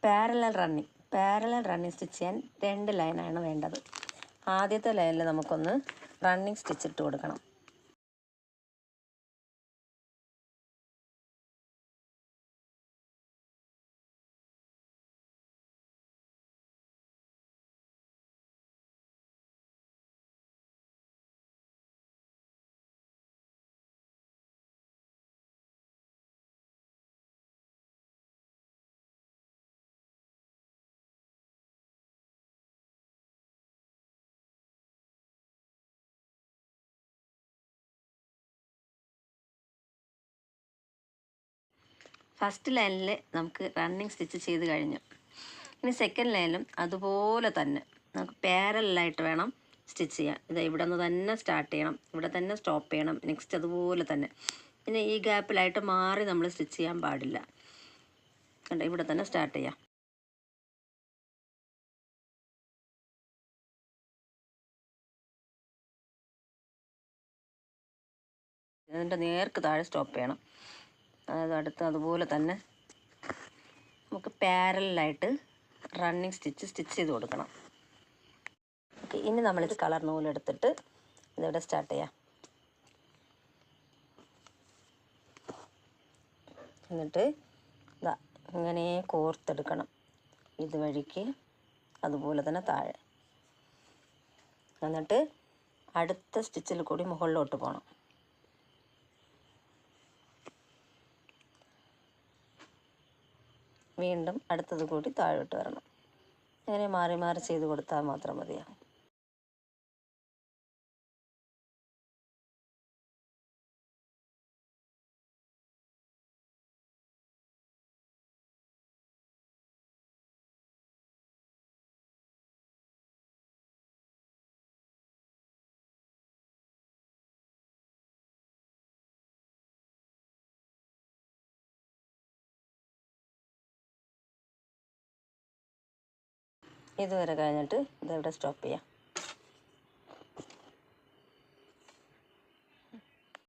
Parallel running stitch ചെയ്യാൻ 2 ലൈനാണ് വേണ്ടത്. ആദ്യത്തെ ലൈനിൽ നമുക്കൊന്ന് റണ്ണിങ് സ്റ്റിച്ച് ഇട്ട് കൊടുക്കണം. ഫസ്റ്റ് ലൈനിൽ നമുക്ക് റണ്ണിങ് സ്റ്റിച്ച് ചെയ്ത് കഴിഞ്ഞു. ഇനി സെക്കൻഡ് ലൈനിലും അതുപോലെ തന്നെ നമുക്ക് പാരലായിട്ട് വേണം സ്റ്റിച്ച് ചെയ്യാൻ. ഇത് ഇവിടെ നിന്ന് തന്നെ സ്റ്റാർട്ട് ചെയ്യണം, ഇവിടെ തന്നെ സ്റ്റോപ്പ് ചെയ്യണം. നെക്സ്റ്റ് അതുപോലെ തന്നെ. പിന്നെ ഈ ഗ്യാപ്പിലായിട്ട് മാറി നമ്മൾ സ്റ്റിച്ച് ചെയ്യാൻ പാടില്ല. കണ്ടോ, ഇവിടെ തന്നെ സ്റ്റാർട്ട് ചെയ്യാം. ഇതിൻ്റെ നേർക്ക് താഴെ സ്റ്റോപ്പ് ചെയ്യണം. അതായത് അടുത്ത് അതുപോലെ തന്നെ നമുക്ക് പാരലായിട്ട് റണ്ണിങ് സ്റ്റിച്ച് ചെയ്ത് കൊടുക്കണം. ഓക്കെ, ഇനി നമ്മളിത് കളർ നൂലെടുത്തിട്ട് ഇതിവിടെ സ്റ്റാർട്ട് ചെയ്യാം. എന്നിട്ട് ഇതാ ഇങ്ങനെ കോർത്തെടുക്കണം. ഇതുവഴിക്ക് അതുപോലെ തന്നെ താഴെ. എന്നിട്ട് അടുത്ത സ്റ്റിച്ചിൽ കൂടി മുകളിലോട്ട് പോകണം. വീണ്ടും അടുത്തത് കൂടി താഴോട്ട് വരണം. അങ്ങനെ മാറി മാറി ചെയ്ത് കൊടുത്താൽ മാത്രം മതിയാകും. ഇതുവരെ കഴിഞ്ഞിട്ട് ഇതെവിടെ സ്റ്റോപ്പ് ചെയ്യാം.